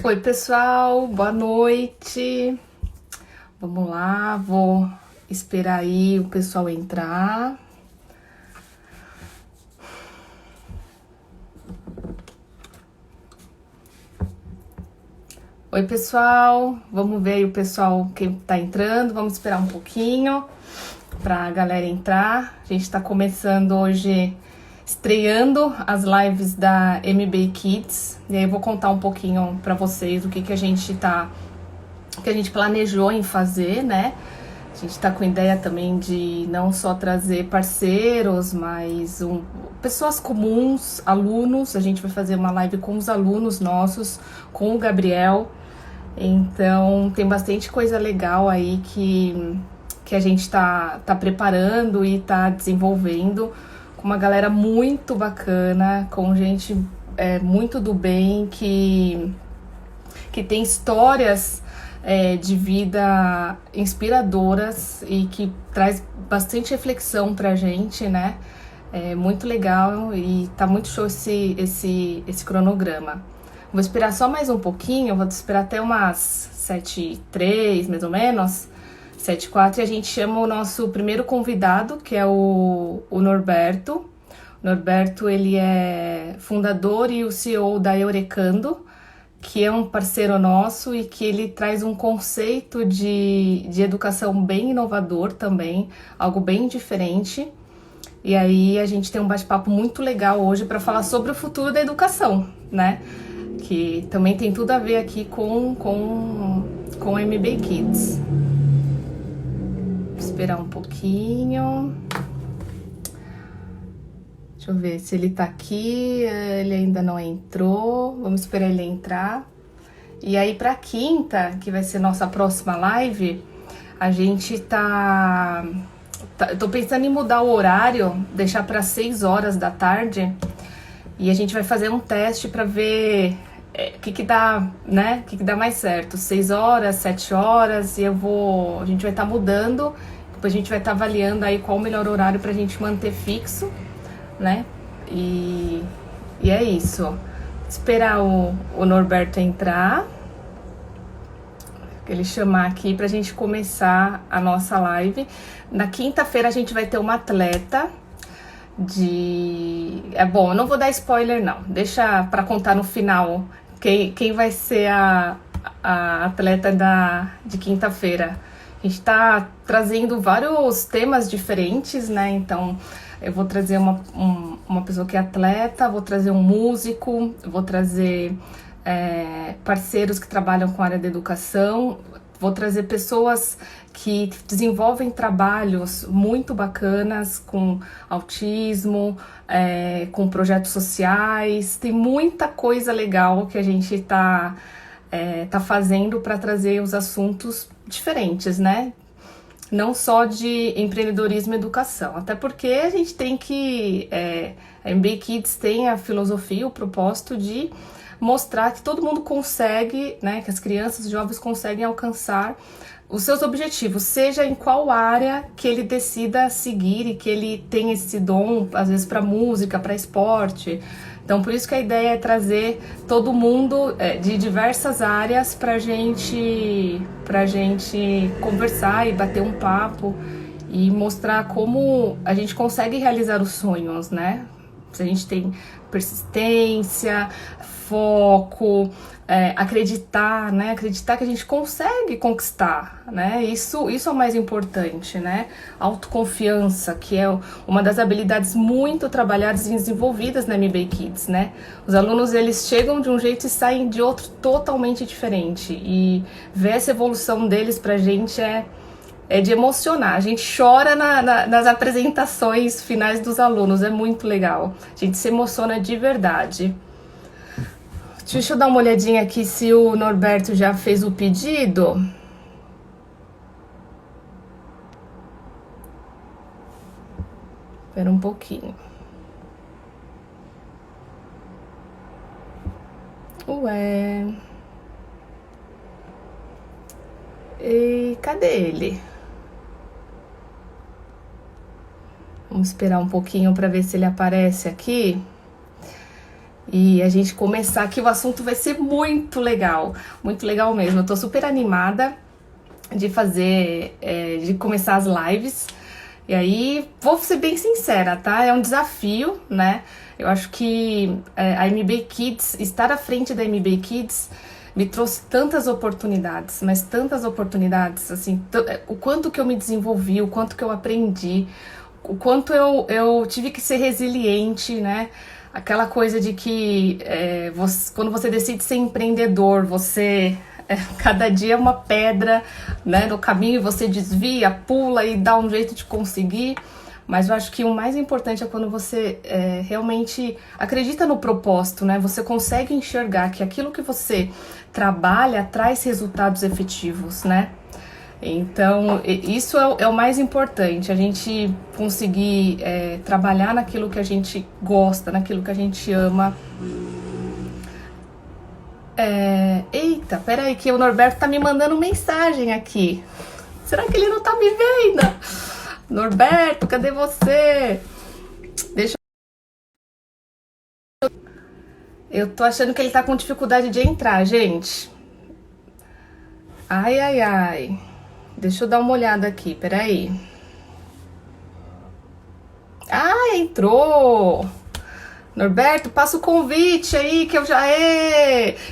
Oi, pessoal, boa noite. Vamos lá, vou esperar aí o pessoal entrar. Oi, pessoal, vamos ver aí o pessoal que tá entrando. Vamos esperar um pouquinho pra galera entrar. A gente tá começando hoje, estreando as lives da MB Kids. E aí eu vou contar um pouquinho pra vocês o que a gente planejou em fazer, né? A gente tá com ideia também de não só trazer parceiros, mas pessoas comuns, alunos. A gente vai fazer uma live com os alunos nossos, com o Gabriel. Então tem bastante coisa legal aí que a gente tá preparando e tá desenvolvendo com uma galera muito bacana, com gente muito do bem, que tem histórias de vida inspiradoras e que traz bastante reflexão pra gente, né? É muito legal e tá muito show esse cronograma. Vou esperar só mais um pouquinho, vou esperar até umas 7h03, mais ou menos, 7h04, e a gente chama o nosso primeiro convidado, que é o Norberto. O Norberto, ele é fundador e o CEO da Eurecando, que é um parceiro nosso e que ele traz um conceito de educação bem inovador também, algo bem diferente. E aí a gente tem um bate-papo muito legal hoje para falar sobre o futuro da educação, né? Que também tem tudo a ver aqui com MB Kids. Vou esperar um pouquinho. Deixa eu ver se ele tá aqui. Ele ainda não entrou. Vamos esperar ele entrar. E aí, pra quinta, que vai ser nossa próxima live, a gente tô pensando em mudar o horário, deixar para 6h da tarde. E a gente vai fazer um teste para ver o que dá, né? O que dá mais certo. 6h, 7h, e a gente vai estar mudando. Depois a gente vai estar avaliando aí qual o melhor horário pra gente manter fixo, né? E é isso. Esperar o Norberto entrar, ele chamar aqui pra gente começar a nossa live. Na quinta-feira a gente vai ter uma atleta bom, eu não vou dar spoiler não, deixa pra contar no final quem vai ser a atleta de quinta-feira. A gente tá trazendo vários temas diferentes, né? Então eu vou trazer uma pessoa que é atleta, vou trazer um músico, vou trazer parceiros que trabalham com a área da educação, vou trazer pessoas que desenvolvem trabalhos muito bacanas com autismo, com projetos sociais. Tem muita coisa legal que a gente tá fazendo para trazer os assuntos diferentes, né? Não só de empreendedorismo e educação, até porque a gente tem que... a MB Kids tem a filosofia, o propósito de mostrar que todo mundo consegue, né, que as crianças e jovens conseguem alcançar os seus objetivos, seja em qual área que ele decida seguir e que ele tenha esse dom, às vezes para música, para esporte. Então, por isso que a ideia é trazer todo mundo de diversas áreas pra gente conversar e bater um papo e mostrar como a gente consegue realizar os sonhos, né? Se a gente tem persistência, foco, acreditar, né? Acreditar que a gente consegue conquistar, né? Isso é o mais importante, né? Autoconfiança, que é uma das habilidades muito trabalhadas e desenvolvidas na MB Kids, né? Os alunos, eles chegam de um jeito e saem de outro totalmente diferente. E ver essa evolução deles pra gente é de emocionar. A gente chora nas apresentações finais dos alunos, é muito legal. A gente se emociona de verdade. Deixa eu dar uma olhadinha aqui se o Norberto já fez o pedido. Espera um pouquinho. Ué. E cadê ele? Vamos esperar um pouquinho para ver se ele aparece aqui. e a gente começar, que o assunto vai ser muito legal mesmo. Eu tô super animada de fazer, de começar as lives. E aí, vou ser bem sincera, tá? É um desafio, né? Eu acho que a MB Kids, estar à frente da MB Kids, me trouxe tantas oportunidades, mas tantas oportunidades, assim, o quanto que eu me desenvolvi, o quanto que eu aprendi, o quanto eu tive que ser resiliente, né? Aquela coisa de que quando você decide ser empreendedor, cada dia é uma pedra, né, no caminho, você desvia, pula e dá um jeito de conseguir. Mas eu acho que o mais importante é quando você realmente acredita no propósito, né? Você consegue enxergar que aquilo que você trabalha traz resultados efetivos, né? Então, isso é o mais importante, a gente conseguir trabalhar naquilo que a gente gosta, naquilo que a gente ama. Eita, peraí, que o Norberto tá me mandando mensagem aqui. Será que ele não tá me vendo? Norberto, cadê você? Deixa eu tô achando que ele tá com dificuldade de entrar, gente. Ai, ai, ai. Deixa eu dar uma olhada aqui, peraí. Ah, entrou! Norberto, passa o convite aí que eu já.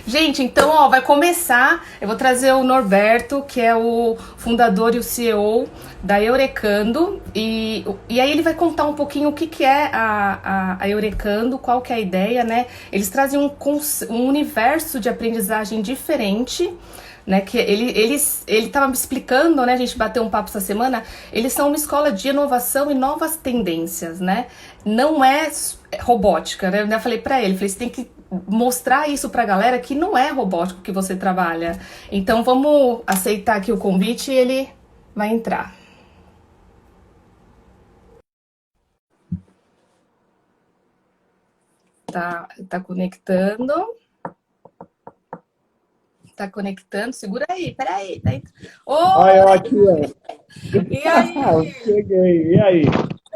Gente, então, ó, vai começar. Eu vou trazer o Norberto, que é o fundador e o CEO da Eurecando. E aí ele vai contar um pouquinho o que é a Eurecando, qual que é a ideia, né? Eles trazem um universo de aprendizagem diferente, né, que ele estava me explicando, né, a gente bateu um papo essa semana, eles são uma escola de inovação e novas tendências, né, não é robótica, né, eu falei para ele, falei, você tem que mostrar isso pra galera que não é robótico que você trabalha, então vamos aceitar aqui o convite e ele vai entrar. Tá conectando. Tá conectando, segura aí, peraí. Olha eu Oi! aqui, ó. E aí? Cheguei. E aí?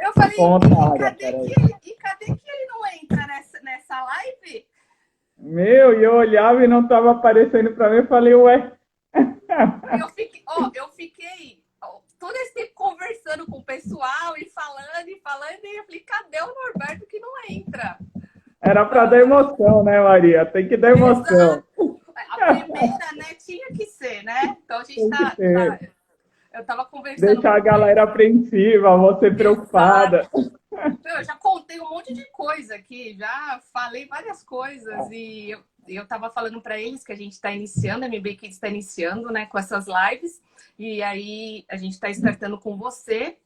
Eu falei, Conta, Águia, peraí. e cadê que ele não entra nessa live? Meu, e eu olhava e não tava aparecendo pra mim, eu falei, ué. Eu fiquei todo esse tempo conversando com o pessoal e falando, e eu falei, cadê o Norberto que não entra? Era pra dar emoção, né, Maria? Tem que dar emoção. Exato. A primeira, né, tinha que ser, né? Então a gente Tem que ter. eu tava conversando Deixar a com galera eles. apreensiva, você Exato. preocupada. Eu já contei um monte de coisa aqui, já falei várias coisas eu tava falando para eles que a gente está iniciando, a MB Kids está iniciando, né, com essas lives, e aí a gente está startando com você.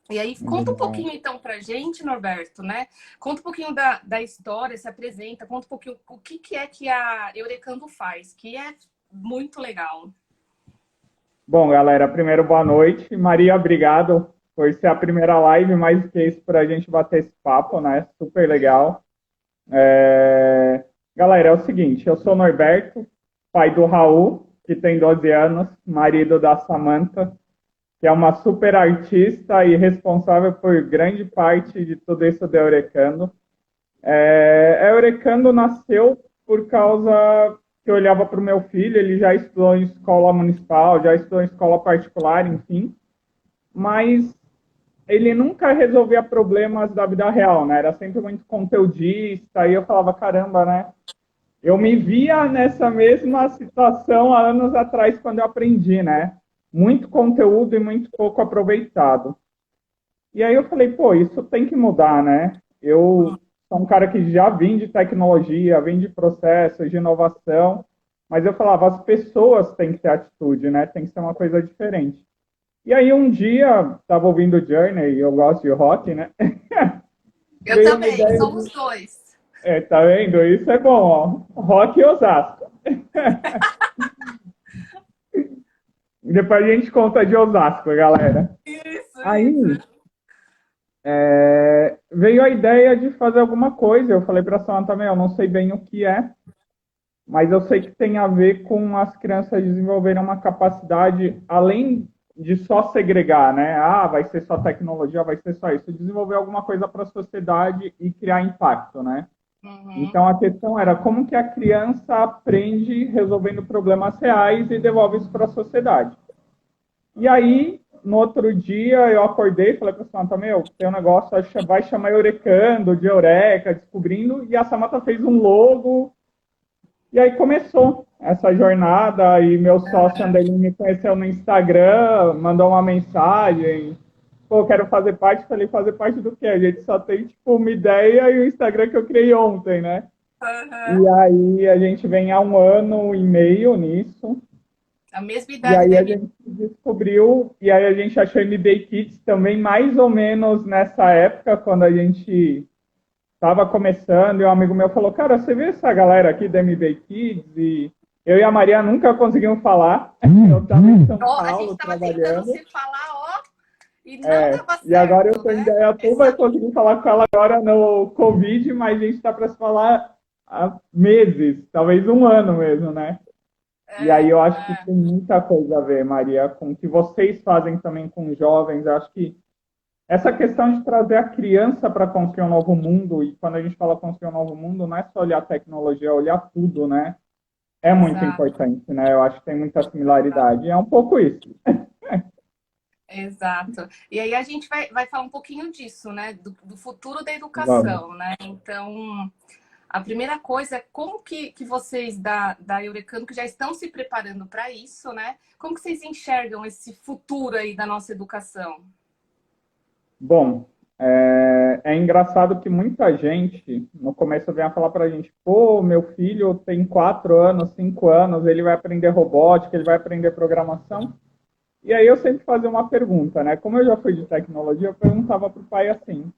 E aí, conta um pouquinho então pra gente, Norberto, né? Conta um pouquinho da história, se apresenta, conta um pouquinho o que é que a Eurecando faz, que é muito legal. Bom, galera, primeiro boa noite. Maria, obrigado por ser a primeira live, mais do que isso, para a gente bater esse papo, né? Super legal. Galera, é o seguinte, eu sou Norberto, pai do Raul, que tem 12 anos, marido da Samantha, que é uma super artista e responsável por grande parte de tudo isso da Eurecando. A Eurecando nasceu por causa que eu olhava para o meu filho, ele já estudou em escola municipal, já estudou em escola particular, enfim, mas ele nunca resolvia problemas da vida real, né? Era sempre muito conteudista, e eu falava, caramba, né? Eu me via nessa mesma situação há anos atrás, quando eu aprendi, né? Muito conteúdo e muito pouco aproveitado. E aí eu falei, pô, isso tem que mudar, né? Eu sou um cara que já vim de tecnologia, vim de processos, de inovação, mas eu falava, as pessoas têm que ter atitude, né? Tem que ser uma coisa diferente. E aí um dia, estava ouvindo Journey, eu gosto de rock, né? Eu Veio uma também, ideia somos de, dois. tá vendo? Isso é bom, ó. Rock e Osasco. Depois a gente conta de Osasco, galera. Aí Isso. veio a ideia de fazer alguma coisa. Eu falei para a Samanta também, eu não sei bem o que é, mas eu sei que tem a ver com as crianças desenvolverem uma capacidade, além de só segregar, né? Ah, vai ser só tecnologia, vai ser só isso. Desenvolver alguma coisa para a sociedade e criar impacto, né? Uhum. Então, a questão era como que a criança aprende resolvendo problemas reais e devolve isso para a sociedade. E aí, no outro dia, eu acordei e falei para a Samantha, meu, tem um negócio, vai chamar Eurecando, de Eureka, descobrindo, e a Samantha fez um logo, e aí começou essa jornada, e meu sócio, André, me conheceu no Instagram, mandou uma mensagem, pô, quero fazer parte, falei, fazer parte do quê? A gente só tem, tipo, uma ideia e o Instagram que eu criei ontem, né? Uhum. E aí a gente vem há 1 ano e meio nisso, A mesma e idade aí da a Emily. gente descobriu, e aí a gente achou MBA Kids também mais ou menos nessa época, quando a gente estava começando, e um amigo meu falou, cara, você vê essa galera aqui da MBA Kids? E eu e a Maria nunca conseguimos falar, eu estava em São Ó, a gente Paulo estava tentando trabalhando, se falar, ó, e não dava e agora eu certo, tô em né? ideia, tu vai Essa, conseguir falar com ela agora no Covid, mas a gente está para se falar há meses, talvez 1 ano mesmo, né? E aí é, eu acho que tem muita coisa a ver, Maria, com o que vocês fazem também com jovens. Eu acho que essa questão de trazer a criança para construir um novo mundo, e quando a gente fala construir um novo mundo, não é só olhar a tecnologia, é olhar tudo, né? É muito exato, importante, né? Eu acho que tem muita exato. similaridade. É um pouco isso. Exato. E aí a gente vai falar um pouquinho disso, né? Do futuro da Vamos. educação, né? Então, a primeira coisa é como que vocês da Eurecano, que já estão se preparando para isso, né? Como que vocês enxergam esse futuro aí da nossa educação? Bom, é engraçado que muita gente no começo vem a falar para a gente, pô, meu filho tem 4 anos, 5 anos, ele vai aprender robótica, ele vai aprender programação. E aí eu sempre fazia uma pergunta, né? Como eu já fui de tecnologia, eu perguntava para o pai assim,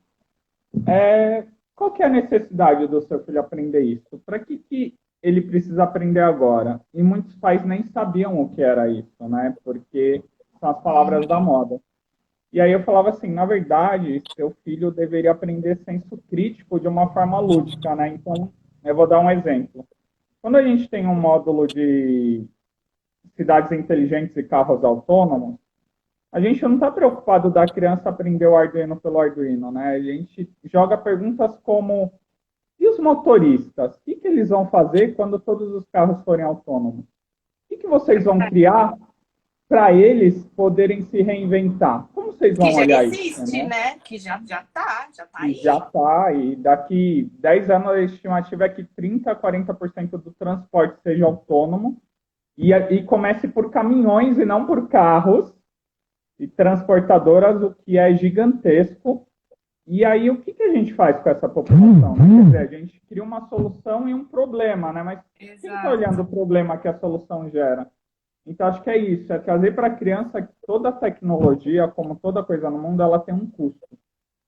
qual que é a necessidade do seu filho aprender isso? Para que ele precisa aprender agora? E muitos pais nem sabiam o que era isso, né? Porque são as palavras da moda. E aí eu falava assim, na verdade, seu filho deveria aprender senso crítico de uma forma lúdica, né? Então, eu vou dar um exemplo. Quando a gente tem um módulo de cidades inteligentes e carros autônomos, a gente não está preocupado da criança aprender o Arduino pelo Arduino, né? A gente joga perguntas como: e os motoristas? O que eles vão fazer quando todos os carros forem autônomos? O que vocês vão criar para eles poderem se reinventar? Como vocês Que vão já olhar isso, existe, né? né? Que já tá E já aí. está, e daqui 10 anos a estimativa é que 30 a 40% do transporte seja autônomo e comece por caminhões e não por carros e transportadoras, o que é gigantesco. E aí, o que a gente faz com essa população? Né? Quer dizer, a gente cria uma solução e um problema, né? Mas quem está olhando Exato. o problema que a solução gera? Então, acho que é isso, é trazer para a criança que toda tecnologia, como toda coisa no mundo, ela tem um custo.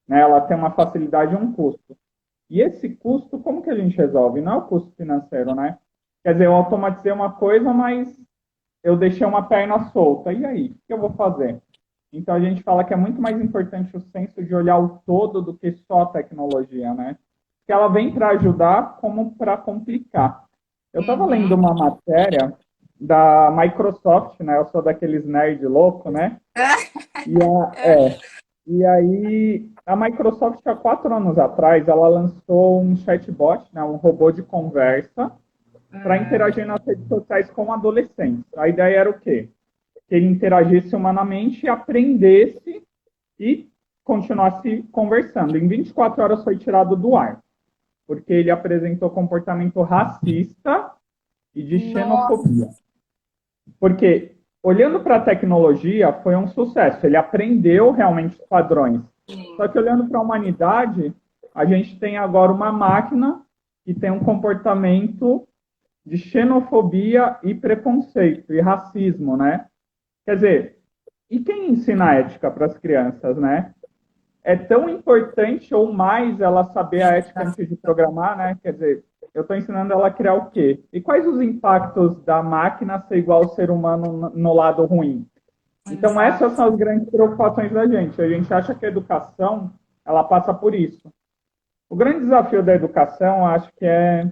Né? Ela tem uma facilidade e um custo. E esse custo, como que a gente resolve? Não é o custo financeiro, né? Quer dizer, eu automatizei uma coisa, mas eu deixei uma perna solta. E aí? O que eu vou fazer? Então a gente fala que é muito mais importante o senso de olhar o todo do que só a tecnologia, né? Que ela vem para ajudar como para complicar. Eu estava lendo Uhum. uma matéria da Microsoft, né? Eu sou daqueles nerd louco, né? E, e aí a Microsoft há 4 anos atrás ela lançou um chatbot, né? Um robô de conversa para interagir nas redes sociais com adolescentes. A ideia era o quê? Que ele interagisse humanamente, aprendesse e continuasse conversando. Em 24 horas foi tirado do ar, porque ele apresentou comportamento racista e de xenofobia. Nossa, Porque, olhando para a tecnologia, foi um sucesso. Ele aprendeu realmente os padrões. Só sim. que, olhando para a humanidade, a gente tem agora uma máquina que tem um comportamento de xenofobia e preconceito e racismo, né? Quer dizer, e quem ensina ética para as crianças, né? É tão importante ou mais ela saber a ética antes de Exato. programar, né? Quer dizer, eu estou ensinando ela a criar o quê? E quais os impactos da máquina ser igual ao ser humano no lado ruim? Então, essas Exato. são as grandes preocupações da gente. A gente acha que a educação, ela passa por isso. O grande desafio da educação, acho que é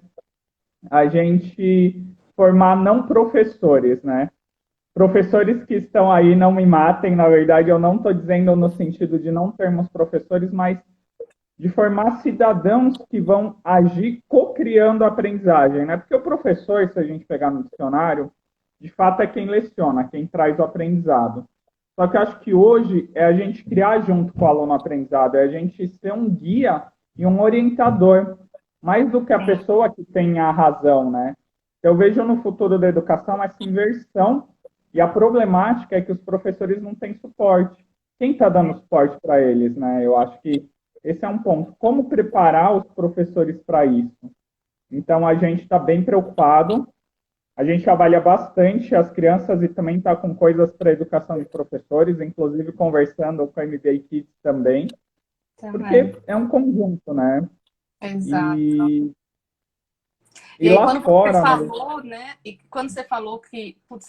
a gente formar não professores, né? Professores que estão aí, não me matem, na verdade, eu não estou dizendo no sentido de não termos professores, mas de formar cidadãos que vão agir co-criando a aprendizagem, né? Porque o professor, se a gente pegar no dicionário, de fato é quem leciona, quem traz o aprendizado. Só que eu acho que hoje é a gente criar junto com o aluno aprendizado, é a gente ser um guia e um orientador, mais do que a pessoa que tem a razão, né? Eu vejo no futuro da educação essa inversão e a problemática é que os professores não têm suporte. Quem está dando suporte para eles, né? Eu acho que esse é um ponto. Como preparar os professores para isso? Então, a gente está bem preocupado. A gente avalia bastante as crianças e também está com coisas para educação de professores, inclusive conversando com a MBA Kids também, Também. porque é um conjunto, né? Exato. E, E e aí, lá quando você fora, Maria, falou, né? E quando você falou que, putz,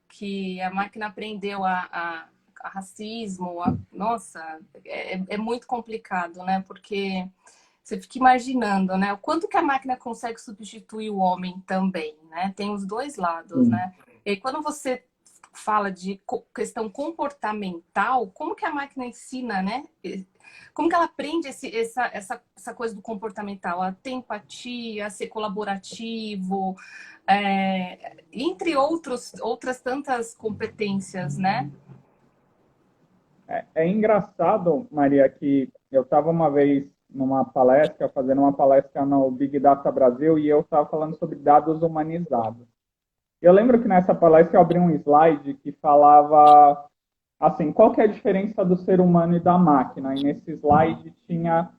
que a máquina aprendeu a racismo, nossa, é muito complicado, né? Porque você fica imaginando, né? O quanto que a máquina consegue substituir o homem também, né? Tem os dois lados, sim. né? E aí, quando você fala de questão comportamental, como que a máquina ensina, né? Como que ela aprende essa coisa do comportamental? A ter empatia, a ser colaborativo, entre outras tantas competências, né? É engraçado, Maria, que eu estava uma vez numa palestra, fazendo uma palestra no Big Data Brasil, e eu estava falando sobre dados humanizados. Eu lembro que nessa palestra eu abri um slide que falava assim, qual que é a diferença do ser humano e da máquina? E nesse slide tinha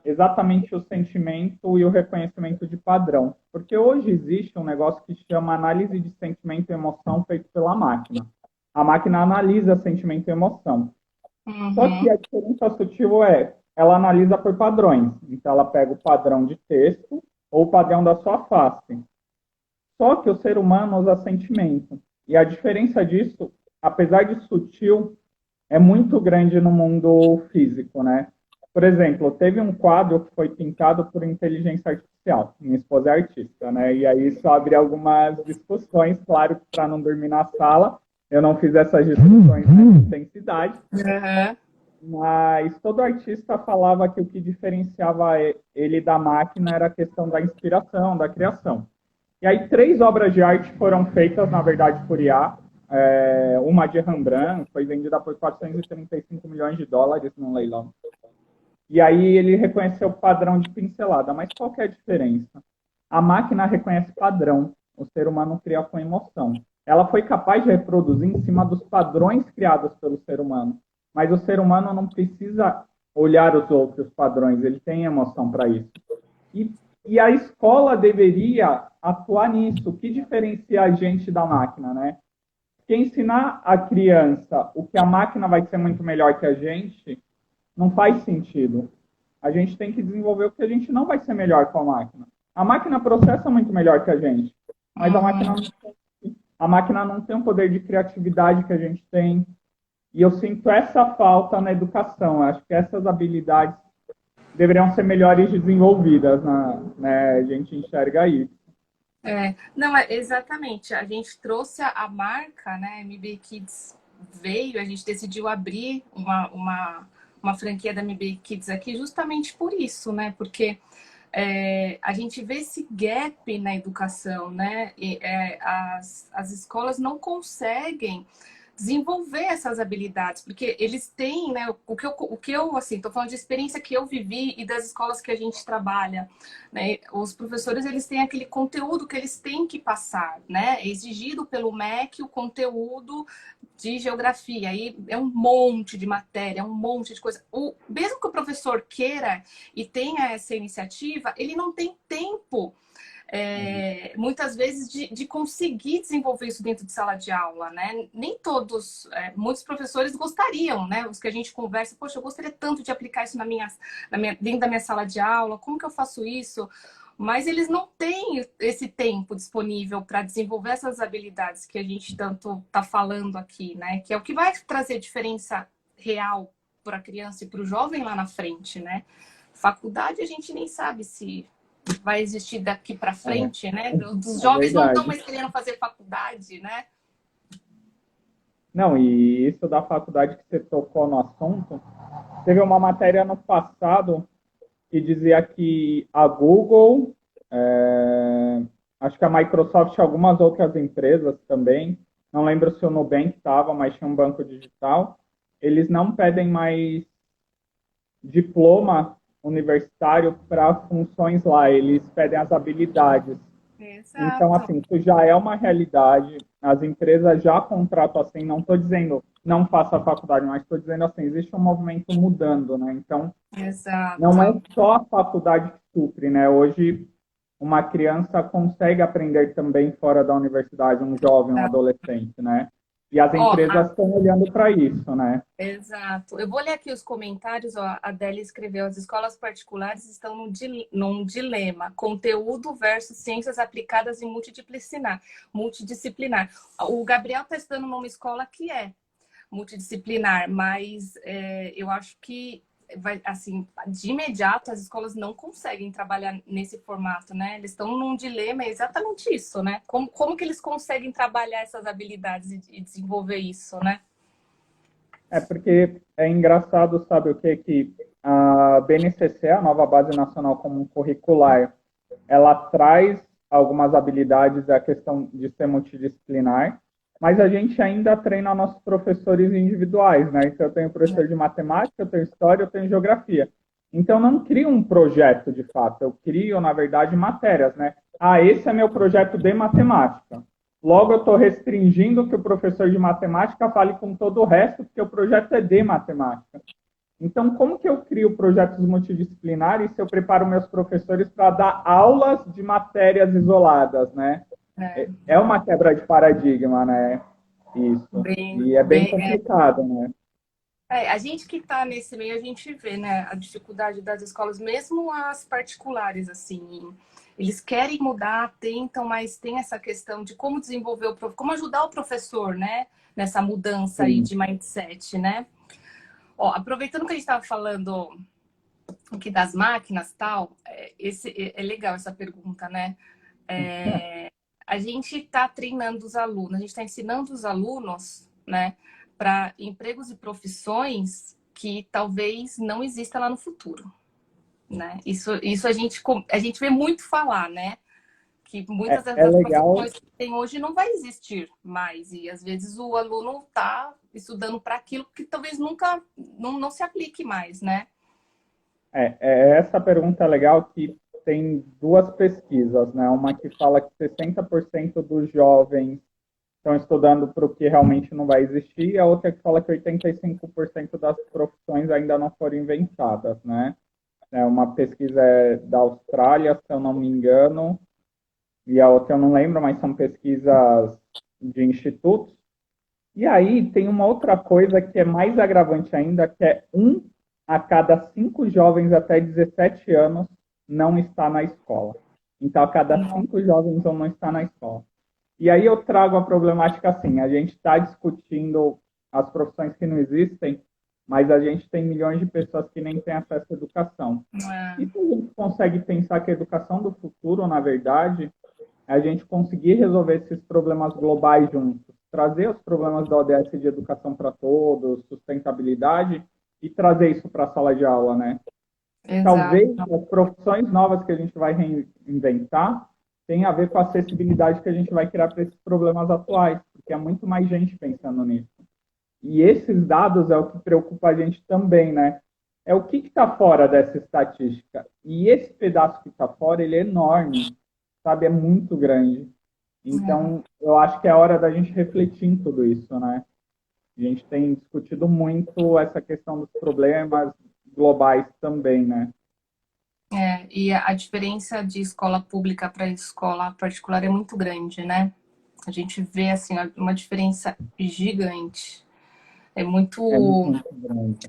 exatamente o sentimento e o reconhecimento de padrão. Porque hoje existe um negócio que chama análise de sentimento e emoção feito pela máquina. A máquina analisa sentimento e emoção. Só que Uhum. a diferença sutil é, ela analisa por padrões. Então ela pega o padrão de texto ou o padrão da sua face. Só que o ser humano usa sentimento. E a diferença disso, apesar de sutil, é muito grande no mundo físico, né? Por exemplo, teve um quadro que foi pintado por inteligência artificial. Minha esposa é artista, né? E aí isso abre algumas discussões, claro que para não dormir na sala, eu não fiz essas discussões nessa intensidade, Uhum. mas todo artista falava que o que diferenciava ele da máquina era a questão da inspiração, da criação. E aí, três obras de arte foram feitas, na verdade, por IA. Uma de Rembrandt foi vendida por 435 milhões de dólares num leilão. E aí ele reconheceu o padrão de pincelada. Mas qual que é a diferença? A máquina reconhece padrão, o ser humano cria com emoção. Ela foi capaz de reproduzir em cima dos padrões criados pelo ser humano. Mas o ser humano não precisa olhar os outros padrões, ele tem emoção para isso. E, e a escola deveria atuar nisso. O que diferencia a gente da máquina, né? Porque ensinar a criança o que a máquina vai ser muito melhor que a gente não faz sentido. A gente tem que desenvolver o que a gente não vai ser melhor com a máquina. A máquina processa muito melhor que a gente, mas Uhum. a máquina não tem o poder de criatividade que a gente tem. E eu sinto essa falta na educação. Eu acho que essas habilidades deveriam ser melhores desenvolvidas, né? A gente enxerga isso. Não, exatamente. A gente trouxe a marca, né? MB Kids veio, a gente decidiu abrir uma franquia da MB Kids aqui justamente por isso, né? Porque a gente vê esse gap na educação, né? As escolas não conseguem desenvolver essas habilidades, porque eles têm, né? O que eu assim, tô falando de experiência que eu vivi e das escolas que a gente trabalha, né? Os professores, eles têm aquele conteúdo que eles têm que passar, né? É exigido pelo MEC o conteúdo de geografia, aí é um monte de matéria, é um monte de coisa. Mesmo que o professor queira e tenha essa iniciativa, ele não tem tempo muitas vezes de conseguir desenvolver isso dentro de sala de aula, né? Nem todos, muitos professores gostariam, né? Os que a gente conversa, poxa, eu gostaria tanto de aplicar isso dentro da minha sala de aula, como que eu faço isso? Mas eles não têm esse tempo disponível para desenvolver essas habilidades que a gente tanto está falando aqui, né? Que é o que vai trazer diferença real para a criança e para o jovem lá na frente, né? Faculdade a gente nem sabe se vai existir daqui para É, frente, né? Os é jovens não estão verdade. mais querendo fazer faculdade, né? Não, e isso da faculdade que você tocou no assunto, teve uma matéria no passado que dizia que a Google, acho que a Microsoft e algumas outras empresas também, não lembro se o Nubank estava, mas tinha um banco digital, eles não pedem mais diploma universitário para funções lá, eles pedem as habilidades. Então, Exato. assim, isso já é uma realidade, as empresas já contratam assim, não estou dizendo não faça a faculdade, mas estou dizendo assim, existe um movimento mudando, né? Então, não é Exato. só a faculdade que supre, né? Hoje, uma criança consegue aprender também fora da universidade, um jovem, um adolescente, né? E as Ó, empresas estão olhando para isso, né? exato. Eu vou ler aqui os comentários. Ó, a Adélia escreveu: as escolas particulares estão num dilema: conteúdo versus ciências aplicadas e multidisciplinar. O Gabriel está estudando numa escola que é multidisciplinar, mas eu acho que vai, assim, de imediato as escolas não conseguem trabalhar nesse formato, né? Eles estão num dilema, é exatamente isso, né? Como que eles conseguem trabalhar essas habilidades e desenvolver isso, né? É porque é engraçado, sabe o que? Que a BNCC, a nova Base Nacional Comum Curricular, ela traz algumas habilidades, a questão de ser multidisciplinar, mas a gente ainda treina nossos professores individuais, né? Então, eu tenho professor de matemática, eu tenho história, eu tenho geografia. Então, não crio um projeto, de fato. Eu crio, na verdade, matérias, né? Ah, esse é meu projeto de matemática. Logo, eu estou restringindo que o professor de matemática fale com todo o resto, porque o projeto é de matemática. Então, como que eu crio projetos multidisciplinares se eu preparo meus professores para dar aulas de matérias isoladas, né? É, É uma quebra de paradigma, né? Isso. bem, E é bem bem, complicado, né? a gente que está nesse meio, a gente vê, né, a dificuldade das escolas, mesmo as particulares, assim. Eles querem mudar, tentam, mas tem essa questão de como desenvolver como ajudar o professor, né, nessa mudança aí Sim. de mindset, né? Ó, aproveitando que a gente estava falando aqui das máquinas, tal, é legal essa pergunta, né? A gente está treinando os alunos, a gente está ensinando os alunos, né, para empregos e profissões que talvez não exista lá no futuro, né? Isso a gente vê muito falar, né? Que muitas É das legal. profissões que tem hoje não vai existir mais e às vezes o aluno está estudando para aquilo que talvez nunca não se aplique mais, né? Essa pergunta é legal que tem duas pesquisas, né? Uma que fala que 60% dos jovens estão estudando para o que realmente não vai existir, e a outra que fala que 85% das profissões ainda não foram inventadas, né? Uma pesquisa da Austrália, se eu não me engano, e a outra eu não lembro, mas são pesquisas de institutos. E aí tem uma outra coisa que é mais agravante ainda, que é 1 a cada 5 jovens até 17 anos não está na escola. Então, a cada Não. 5 jovens não está na escola. E aí eu trago a problemática assim, a gente está discutindo as profissões que não existem, mas a gente tem milhões de pessoas que nem têm acesso à educação. É, E se a gente consegue pensar que a educação do futuro, na verdade, é a gente conseguir resolver esses problemas globais juntos, trazer os problemas da ODS de educação para todos, sustentabilidade, e trazer isso para a sala de aula, né? Talvez exato. as profissões novas que a gente vai reinventar tenham a ver com a acessibilidade que a gente vai criar para esses problemas atuais, porque há muito mais gente pensando nisso. E esses dados é o que preocupa a gente também, né? É o que está fora dessa estatística. E esse pedaço que está fora, ele é enorme, sabe? É muito grande. É. Então, eu acho que é hora da gente refletir em tudo isso, né? A gente tem discutido muito essa questão dos problemas globais também, né? E a diferença de escola pública para escola particular é muito grande, né? A gente vê assim uma diferença gigante. É É muito. muito grande.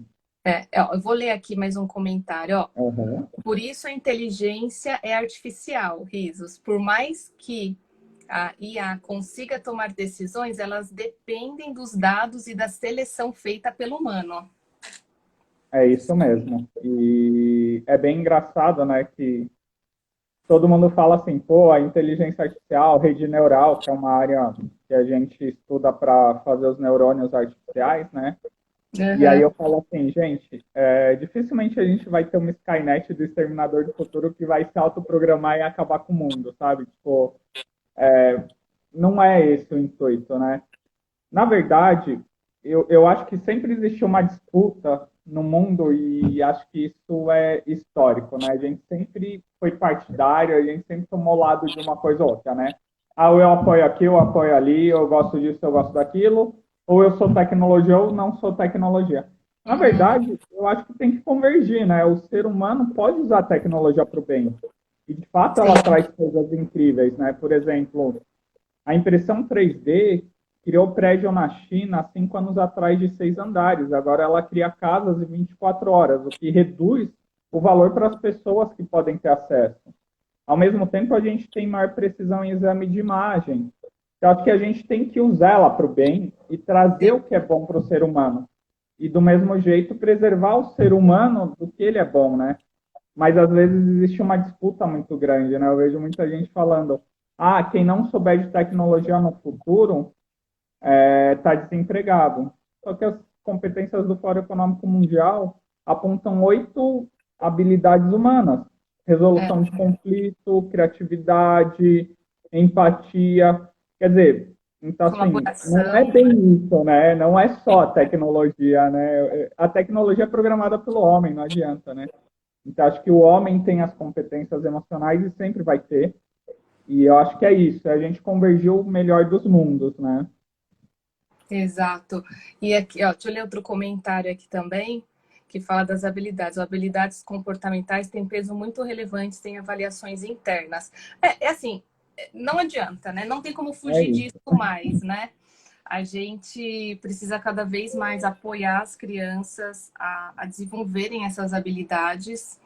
Eu vou ler aqui mais um comentário. Ó. Uhum. Por isso a inteligência é artificial, risos. Por mais que a IA consiga tomar decisões, elas dependem dos dados e da seleção feita pelo humano. É isso mesmo. E é bem engraçado, né, que todo mundo fala assim, pô, a inteligência artificial, rede neural, que é uma área que a gente estuda para fazer os neurônios artificiais, né? E aí Aham. eu falo assim, gente, dificilmente a gente vai ter uma Skynet do Exterminador do Futuro que vai se autoprogramar e acabar com o mundo, sabe? Tipo, não é esse o intuito, né? Na verdade, eu acho que sempre existiu uma disputa no mundo e acho que isso é histórico, né? A gente sempre foi partidário, a gente sempre tomou lado de uma coisa ou outra, né? Ah, eu apoio aqui, eu apoio ali, eu gosto disso, eu gosto daquilo, ou eu sou tecnologia ou não sou tecnologia. Na Uhum. verdade, eu acho que tem que convergir, né? O ser humano pode usar a tecnologia para o bem. E, de fato, ela Sim. traz coisas incríveis, né? Por exemplo, a impressão 3D criou prédio na China há 5 anos atrás de 6 andares. Agora ela cria casas de 24 horas, o que reduz o valor para as pessoas que podem ter acesso. Ao mesmo tempo, a gente tem maior precisão em exame de imagem. Eu acho que a gente tem que usar ela para o bem e trazer o que é bom para o ser humano. E, do mesmo jeito, preservar o ser humano do que ele é bom, né? Mas às vezes existe uma disputa muito grande, né? Eu vejo muita gente falando, ah, quem não souber de tecnologia no futuro está desempregado. Só que as competências do Fórum Econômico Mundial apontam 8 habilidades humanas: É. resolução de conflito, criatividade, empatia. Quer dizer, então assim, não é Colaboração. bem isso, né? Não é só a tecnologia, né? A tecnologia é programada pelo homem, não adianta, né? Então, acho que o homem tem as competências emocionais e sempre vai ter. E eu acho que é isso, a gente convergiu o melhor dos mundos, né? Exato. E aqui, ó, deixa eu ler outro comentário aqui também, que fala das habilidades. As habilidades comportamentais têm peso muito relevante em avaliações internas. É assim, não adianta, né? Não tem como É fugir disso isso. mais, né? A gente precisa cada vez mais apoiar as crianças a desenvolverem essas habilidades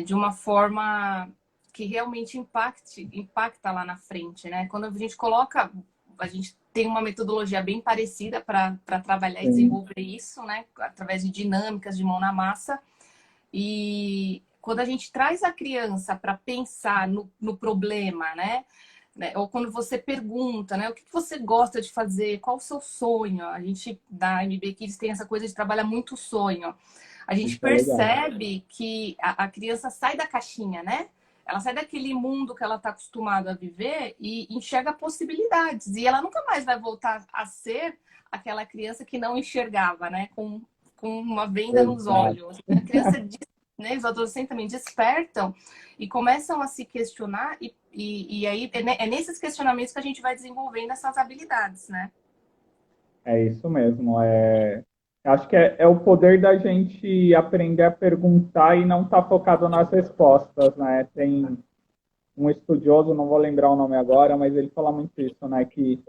de uma forma que realmente impacta lá na frente, né? Quando a gente coloca, a gente tem uma metodologia bem parecida para trabalhar e Sim, desenvolver isso, né? Através de dinâmicas de mão na massa. E quando a gente traz a criança para pensar no problema, né? Ou quando você pergunta, né? O que você gosta de fazer? Qual o seu sonho? A gente da MB Kids tem essa coisa de trabalhar muito o sonho. A gente isso é legal. percebe que a criança sai da caixinha, né? Ela sai daquele mundo que ela está acostumada a viver e enxerga possibilidades. E ela nunca mais vai voltar a ser aquela criança que não enxergava, né? Com uma venda nos Exato. olhos. A criança, né? Os adolescentes também despertam e começam a se questionar e aí é nesses questionamentos que a gente vai desenvolvendo essas habilidades, né? É isso mesmo. Acho que é o poder da gente aprender a perguntar e não estar focado nas respostas, né? Tem um estudioso, não vou lembrar o nome agora, mas ele fala muito isso, né? Que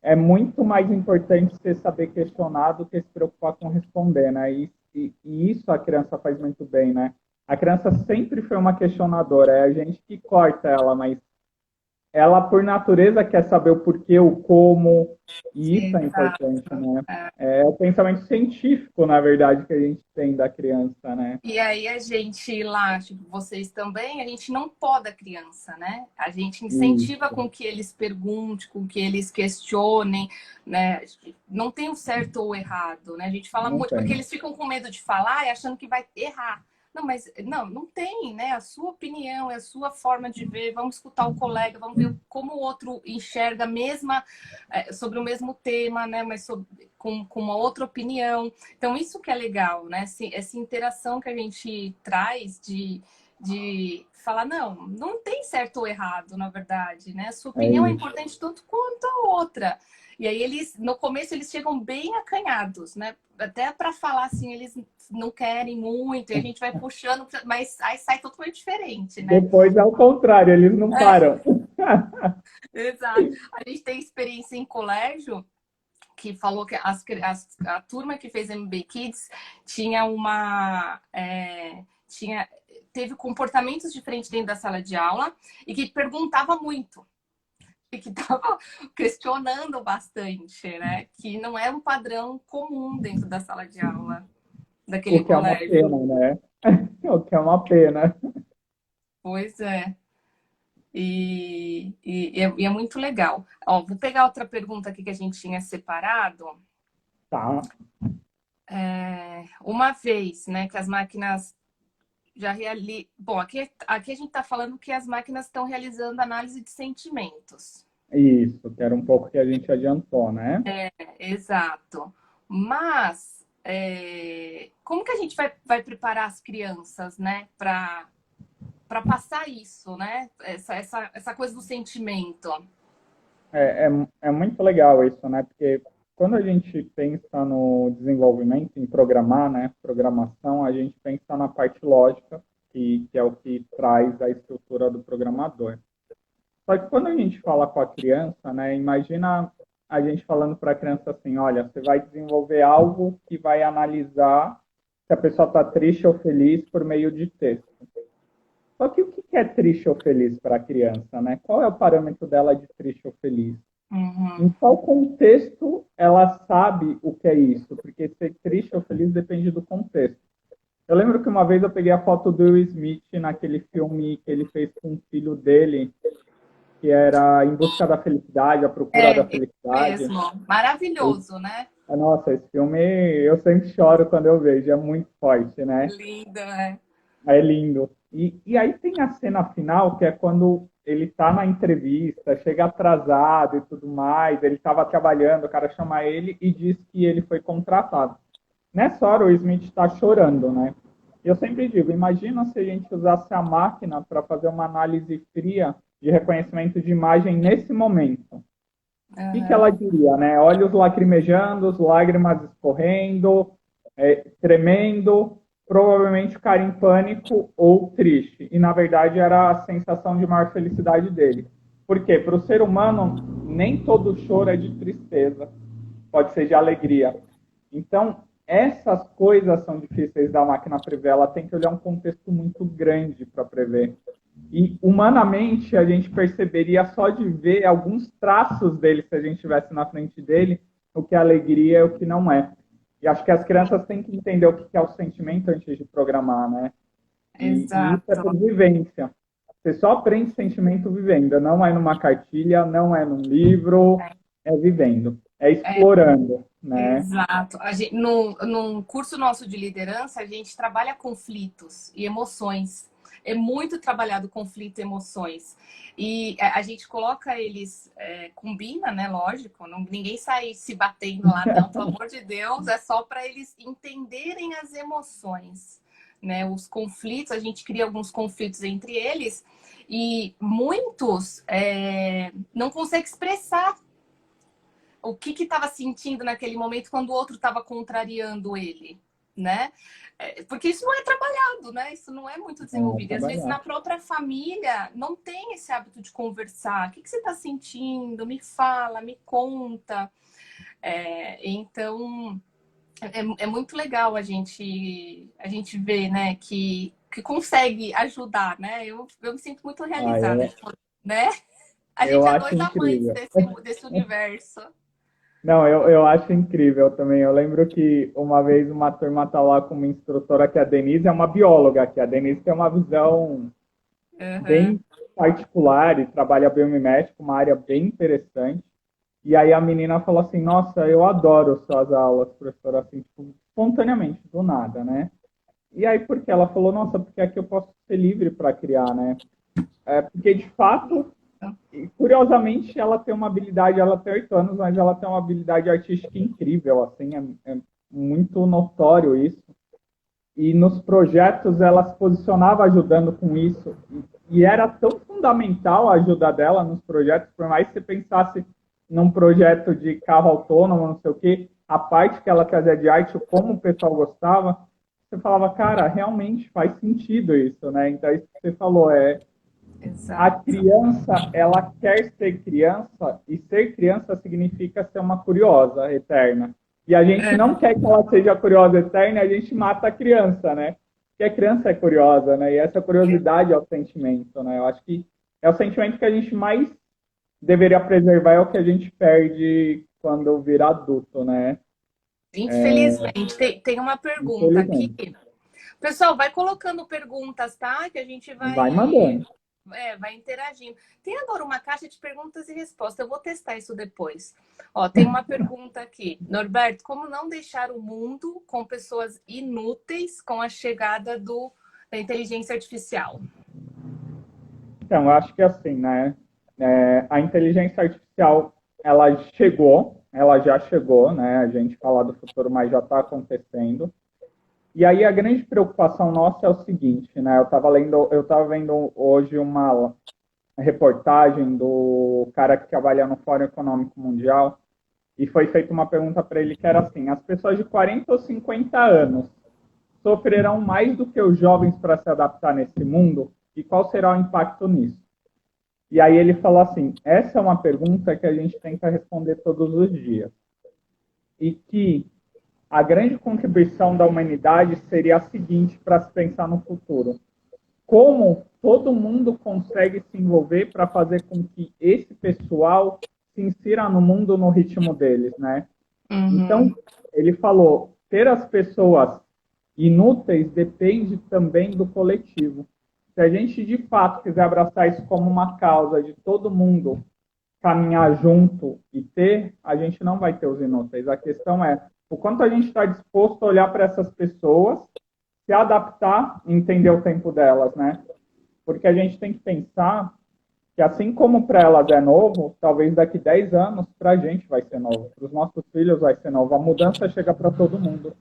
é muito mais importante você saber questionar do que se preocupar com responder, né? E isso a criança faz muito bem, né? A criança sempre foi uma questionadora, é a gente que corta ela, mas ela, por natureza, quer saber o porquê, o como, e isso é importante, Exato. né? É o pensamento científico, na verdade, que a gente tem da criança, né? E aí a gente lá, tipo, vocês também, a gente não poda a criança, né? A gente incentiva Isso, com que eles perguntem, com que eles questionem, né? Não tem o certo ou o errado, né? A gente fala não muito, porque tem. eles ficam com medo de falar e achando que vai errar. Não, mas não tem, né? A sua opinião, é a sua forma de ver. Vamos escutar o colega, vamos ver como o outro enxerga a mesma, sobre o mesmo tema, né? Mas com uma outra opinião. Então, isso que é legal, né? Essa interação que a gente traz de falar, não tem certo ou errado, na verdade, né? A sua É opinião é isso. importante tanto quanto a outra. E aí eles, no começo, eles chegam bem acanhados, né? Até para falar assim, eles não querem muito, e a gente vai puxando, mas aí sai totalmente diferente, né? Depois é o contrário, eles não param. Exato. A gente tem experiência em colégio que falou que a turma que fez MB Kids tinha teve comportamentos diferentes dentro da sala de aula e que perguntava muito e que estava questionando bastante, né? Que não é um padrão comum dentro da sala de aula daquele O que é uma colégio. pena, né? O que é uma pena. Pois é. E é muito legal. Ó, vou pegar outra pergunta aqui que a gente tinha separado. Tá. Uma vez, né, que as máquinas já realizam. Bom, aqui a gente está falando que as máquinas estão realizando análise de sentimentos. Isso, que era um pouco que a gente adiantou, né? Exato. Mas como que a gente vai preparar as crianças, né, para passar isso, né? Essa coisa do sentimento. É muito legal isso, né? Porque quando a gente pensa no desenvolvimento, em programar, né? Programação, a gente pensa na parte lógica, que é o que traz a estrutura do programador. Só que quando a gente fala com a criança, né? Imagina a gente falando para a criança assim, olha, você vai desenvolver algo que vai analisar se a pessoa está triste ou feliz por meio de texto. Só que o que é triste ou feliz para a criança, né? Qual é o parâmetro dela de triste ou feliz? Em Uhum. qual contexto ela sabe o que é isso? Porque ser triste ou feliz depende do contexto. Eu lembro que uma vez eu peguei a foto do Will Smith naquele filme que ele fez com o filho dele, que era Em Busca da Felicidade, A Procura da Isso Felicidade. mesmo. Maravilhoso, né? Nossa, esse filme eu sempre choro quando eu vejo, é muito forte, né? Lindo, né? É lindo. E aí tem a cena final, que é quando ele tá na entrevista, chega atrasado e tudo mais, ele estava trabalhando, o cara chama ele e diz que ele foi contratado. Nessa hora o Smith está chorando, né? Eu sempre digo, imagina se a gente usasse a máquina para fazer uma análise fria de reconhecimento de imagem nesse momento. O que Uhum. ela diria, né? Olhos lacrimejando, lágrimas escorrendo, tremendo, provavelmente ficar em pânico ou triste. E na verdade era a sensação de maior felicidade dele. Por quê? Para o ser humano, nem todo choro é de tristeza, pode ser de alegria. Então, essas coisas são difíceis da máquina prever, ela tem que olhar um contexto muito grande para prever. E humanamente a gente perceberia só de ver alguns traços dele se a gente estivesse na frente dele, o que é alegria e o que não é. E acho que as crianças têm que entender o que é o sentimento antes de programar, né? E isso é Exato. por vivência. Você só aprende sentimento vivendo, não é numa cartilha, não é num livro, é vivendo, é explorando, né? Exato. Num curso nosso de liderança, a gente trabalha conflitos e emoções. É muito trabalhado conflito e emoções. E a gente coloca eles, combina, né? Lógico, ninguém sai se batendo lá, não, pelo amor de Deus, é só para eles entenderem as emoções. Né? Os conflitos, a gente cria alguns conflitos entre eles e muitos não conseguem expressar o que estava sentindo naquele momento quando o outro estava contrariando ele, né? Porque isso não é trabalhado, né? Isso não é muito Não, desenvolvido. E às vezes na trabalhar. própria família não tem esse hábito de conversar. O que você está sentindo? Me fala, me conta. Então é muito legal a gente ver, né, que consegue ajudar, né? Eu me sinto muito Ah, realizada, né? A eu gente é acho dois amantes incrível. desse universo. Não, eu acho incrível também. Eu lembro que uma vez uma turma tá lá com uma instrutora que a Denise é uma bióloga, que a Denise tem uma visão Uhum. bem particular e trabalha biomimética, uma área bem interessante. E aí a menina falou assim, nossa, eu adoro suas aulas, professora, assim, tipo, espontaneamente, do nada, né? E aí por que? Ela falou, nossa, porque aqui eu posso ser livre para criar, né? Porque de fato, e, curiosamente, ela tem uma habilidade, ela tem 8 anos, mas ela tem uma habilidade artística incrível, assim, é muito notório isso. E nos projetos ela se posicionava ajudando com isso. E era tão fundamental a ajuda dela nos projetos, por mais que você pensasse num projeto de carro autônomo, não sei o quê, a parte que ela trazia de arte, como o pessoal gostava, você falava, cara, realmente faz sentido isso, né? Então, isso que você falou, a Exato. criança, ela quer ser criança, e ser criança significa ser uma curiosa eterna. E a gente não quer que ela seja curiosa eterna, a gente mata a criança, né? Porque a criança é curiosa, né? E essa curiosidade é o sentimento, né? Eu acho que é o sentimento que a gente mais deveria preservar, é o que a gente perde quando vira adulto, né? Infelizmente, tem uma pergunta aqui. Infelizmente. Pessoal, vai colocando perguntas, tá? Que a gente Vai vai mandando. vai interagindo. Tem agora uma caixa de perguntas e respostas. Eu vou testar isso depois. Ó, tem uma pergunta aqui. Norberto, como não deixar o mundo com pessoas inúteis com a chegada da inteligência artificial? Então, eu acho que assim, né? A inteligência artificial, ela já chegou, né? A gente fala do futuro, mas já está acontecendo. E aí a grande preocupação nossa é o seguinte, né? Eu estava vendo hoje uma reportagem do cara que trabalha no Fórum Econômico Mundial e foi feita uma pergunta para ele que era assim: as pessoas de 40 ou 50 anos sofrerão mais do que os jovens para se adaptar nesse mundo? E qual será o impacto nisso? E aí ele falou assim: essa é uma pergunta que a gente tenta responder todos os dias. E que a grande contribuição da humanidade seria a seguinte para se pensar no futuro: como todo mundo consegue se envolver para fazer com que esse pessoal se insira no mundo no ritmo deles, né? Então, ele falou, ter as pessoas inúteis depende também do coletivo. Se a gente, de fato, quiser abraçar isso como uma causa de todo mundo caminhar junto e ter, a gente não vai ter os inúteis. A questão é o quanto a gente está disposto a olhar para essas pessoas, se adaptar e entender o tempo delas, né? Porque a gente tem que pensar que assim como para elas é novo, talvez daqui 10 anos para a gente vai ser novo, para os nossos filhos vai ser novo. A mudança chega para todo mundo.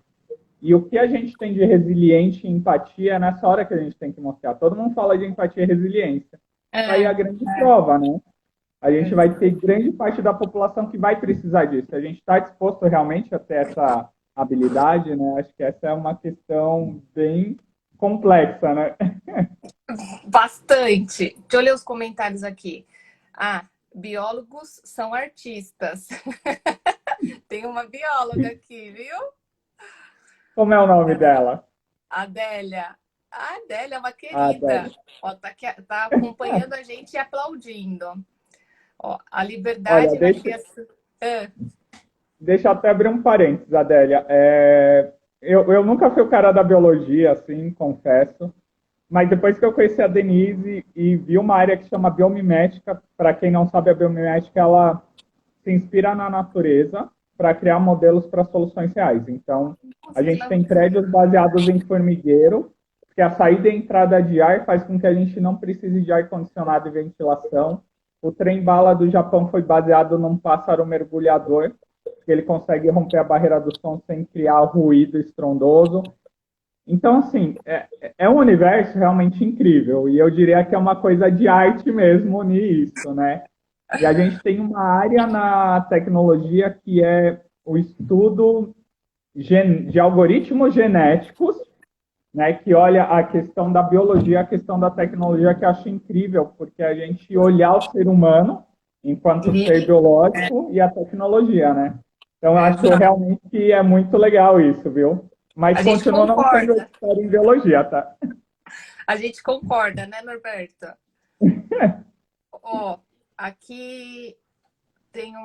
E o que a gente tem de resiliente e empatia é nessa hora que a gente tem que mostrar. Todo mundo fala de empatia e resiliência. Aí a grande prova, né? A gente vai ter grande parte da população que vai precisar disso. A gente está disposto realmente a ter essa habilidade, né? Acho que essa é uma questão bem complexa, né? Bastante. Deixa eu ler os comentários aqui. Ah, biólogos são artistas. Tem uma bióloga aqui, viu? Como é o nome dela? Adélia. A Adélia é uma querida. Ó, tá acompanhando a gente e aplaudindo. Ó, a liberdade Olha, na criação. Deixa eu até abrir um parênteses, Adélia. Eu nunca fui o cara da biologia, assim, confesso. Mas depois que eu conheci a Denise e vi uma área que chama biomimética, para quem não sabe, a biomimética ela se inspira na natureza para criar modelos para soluções reais. Então, a gente tem prédios baseados em formigueiro, que a saída e entrada de ar faz com que a gente não precise de ar-condicionado e ventilação. O trem-bala do Japão foi baseado num pássaro mergulhador, que ele consegue romper a barreira do som sem criar ruído estrondoso. Então, assim, é um universo realmente incrível. E eu diria que é uma coisa de arte mesmo unir isso, né? E a gente tem uma área na tecnologia que é o estudo de algoritmos genéticos, né, que olha a questão da biologia, a questão da tecnologia, que eu acho incrível, porque a gente olhar o ser humano enquanto ser biológico e a tecnologia, né? Então, eu acho realmente que é muito legal isso, viu? Mas continua não sendo expert em biologia, tá? A gente concorda, né, Norberto? Ó, aqui tem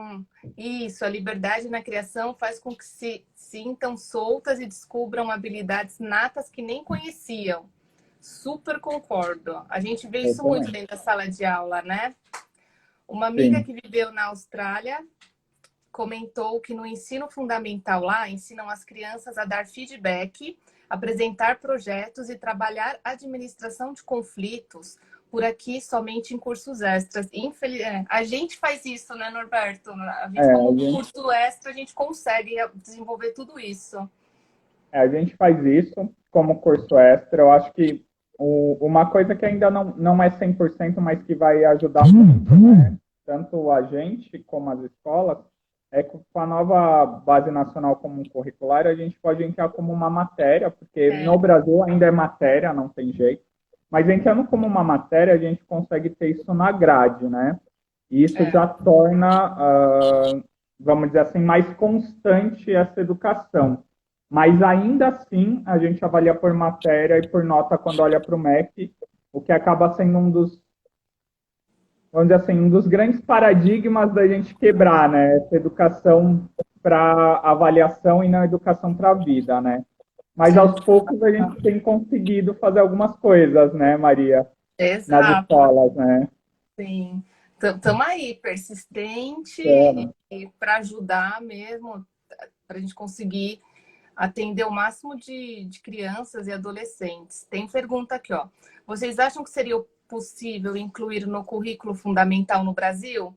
Isso, a liberdade na criação faz com que se sintam soltas e descubram habilidades natas que nem conheciam. Super concordo. A gente vê isso muito dentro da sala de aula, né? Uma amiga que viveu na Austrália comentou que no ensino fundamental lá ensinam as crianças a dar feedback, apresentar projetos e trabalhar administração de conflitos. Por aqui, somente em cursos extras. A gente faz isso, né, Norberto? A gente, como curso extra, a gente consegue desenvolver tudo isso. A gente faz isso como curso extra. Eu acho que uma coisa que ainda não é 100%, mas que vai ajudar muito, né, tanto a gente como as escolas, é que com a nova Base Nacional Comum Curricular, a gente pode entrar como uma matéria, porque no Brasil ainda é matéria, não tem jeito. Mas entrando como uma matéria, a gente consegue ter isso na grade, né? E isso já torna, vamos dizer assim, mais constante essa educação. Mas ainda assim, a gente avalia por matéria e por nota quando olha para o MEC, o que acaba sendo vamos dizer assim, um dos grandes paradigmas da gente quebrar, né? Essa educação para avaliação e não educação para a vida, né? Mas aos poucos a gente tem conseguido fazer algumas coisas, né, Maria? nas Exato, escolas, né? sim. Estamos aí, persistente Então, para ajudar mesmo, para a gente conseguir atender o máximo de crianças e adolescentes. Tem pergunta aqui, ó. Vocês acham que seria possível incluir no currículo fundamental no Brasil?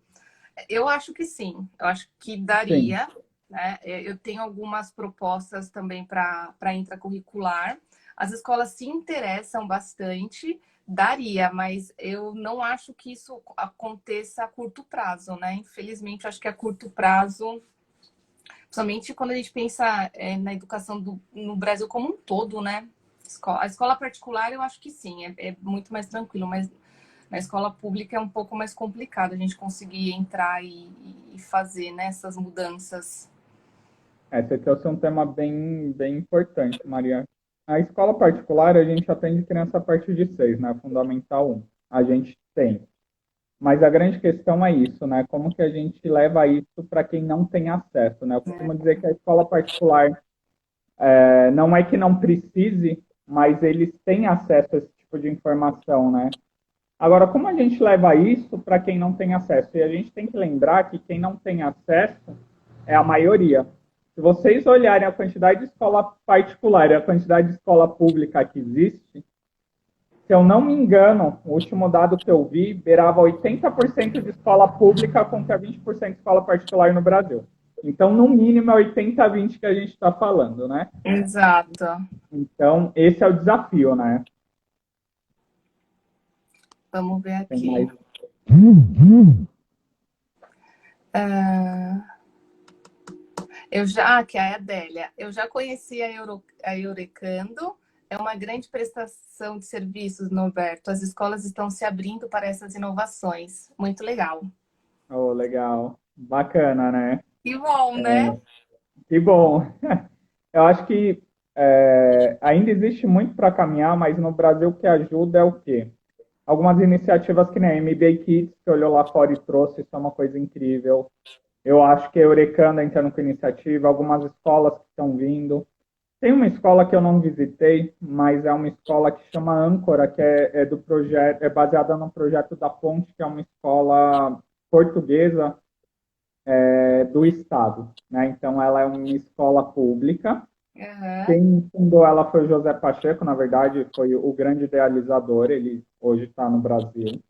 Eu acho que sim, eu acho que sim. daria, né? Eu tenho algumas propostas também para intracurricular. As escolas se interessam bastante, daria, mas eu não acho que isso aconteça a curto prazo, né? Infelizmente, eu acho que a curto prazo, principalmente quando a gente pensa na educação no Brasil como um todo, né? A escola particular, eu acho que sim, é muito mais tranquilo, mas na escola pública é um pouco mais complicado a gente conseguir entrar e fazer, né, essas mudanças. Esse aqui é um tema bem importante, Maria. A escola particular, a gente atende criança a partir de 6, né? Fundamental 1. A gente tem. Mas a grande questão é isso, né? Como que a gente leva isso para quem não tem acesso, né? Eu costumo dizer que a escola particular não é que não precise, mas eles têm acesso a esse tipo de informação, né? Agora, como a gente leva isso para quem não tem acesso? E a gente tem que lembrar que quem não tem acesso é a maioria. Se vocês olharem a quantidade de escola particular e a quantidade de escola pública que existe, se eu não me engano, o último dado que eu vi beirava 80% de escola pública contra 20% de escola particular no Brasil. Então, no mínimo, é 80 a 20 que a gente está falando, né? Exato. Então, esse é o desafio, né? Vamos ver Tem aqui. mais. Ah, eu já, que é a Adélia, eu já conheci a Eurecando, é uma grande prestação de serviços, Norberto. As escolas estão se abrindo para essas inovações. Muito legal. Oh, legal. Bacana, né? Que bom, né? Que bom. Eu acho que ainda existe muito para caminhar, mas no Brasil o que ajuda é o quê? Algumas iniciativas que nem a MBA Kids, que olhou lá fora e trouxe, isso é uma coisa incrível. Eu acho que a Eurecana entrando com iniciativa, algumas escolas que estão vindo. Tem uma escola que eu não visitei, mas é uma escola que chama Âncora, que é do projeto, é baseada no projeto da Ponte, que é uma escola portuguesa do estado, né? Então ela é uma escola pública. Uhum. Quem fundou ela foi o José Pacheco, na verdade, foi o grande idealizador, ele hoje está no Brasil.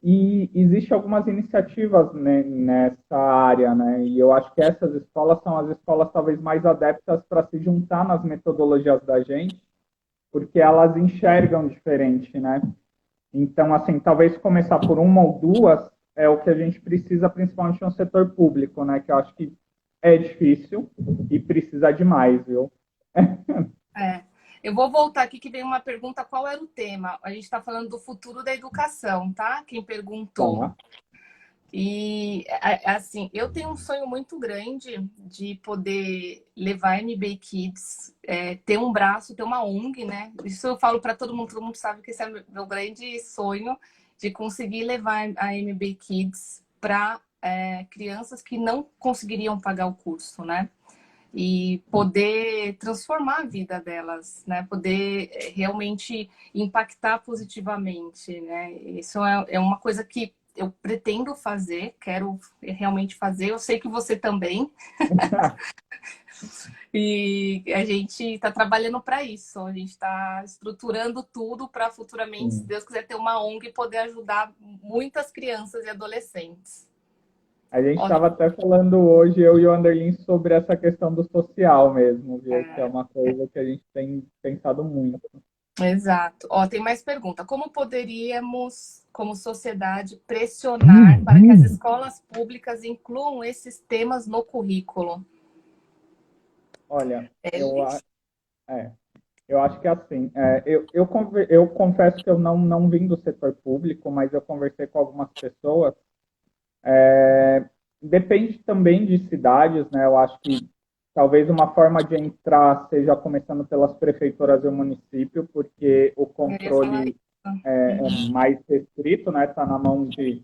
E existem algumas iniciativas, né, nessa área, né? E eu acho que essas escolas são as escolas talvez mais adeptas para se juntar nas metodologias da gente, porque elas enxergam diferente, né? Então, assim, talvez começar por uma ou duas é o que a gente precisa, principalmente no setor público, né? Que eu acho que é difícil e precisa de mais, viu? É. Eu vou voltar aqui que veio uma pergunta, qual era o tema? A gente está falando do futuro da educação, tá? Quem perguntou. Tá. E assim, eu tenho um sonho muito grande de poder levar a MB Kids, ter um braço, ter uma ONG, né? Isso eu falo para todo mundo sabe que esse é meu grande sonho de conseguir levar a MB Kids para crianças que não conseguiriam pagar o curso, né? E poder transformar a vida delas, né? Poder realmente impactar positivamente, né? Isso é uma coisa que eu pretendo fazer, quero realmente fazer. Eu sei que você também. E a gente está trabalhando para isso. A gente está estruturando tudo para futuramente, se Sim. Deus quiser, ter uma ONG e poder ajudar muitas crianças e adolescentes. A gente Olha, estava até falando hoje, eu e o Anderlin, sobre essa questão do social mesmo, viu? Que é é, uma coisa que a gente tem pensado muito. exato. Ó, tem mais pergunta. Como poderíamos, como sociedade, pressionar para que as escolas públicas incluam esses temas no currículo? Olha, Ele? é, eu acho que é assim, eu confesso que eu não vim do setor público, mas eu conversei com algumas pessoas. Depende também de cidades, né? Eu acho que talvez uma forma de entrar seja começando pelas prefeituras e o município, porque o Eu ia falar controle isso. é Uhum. mais restrito, né? Está na mão de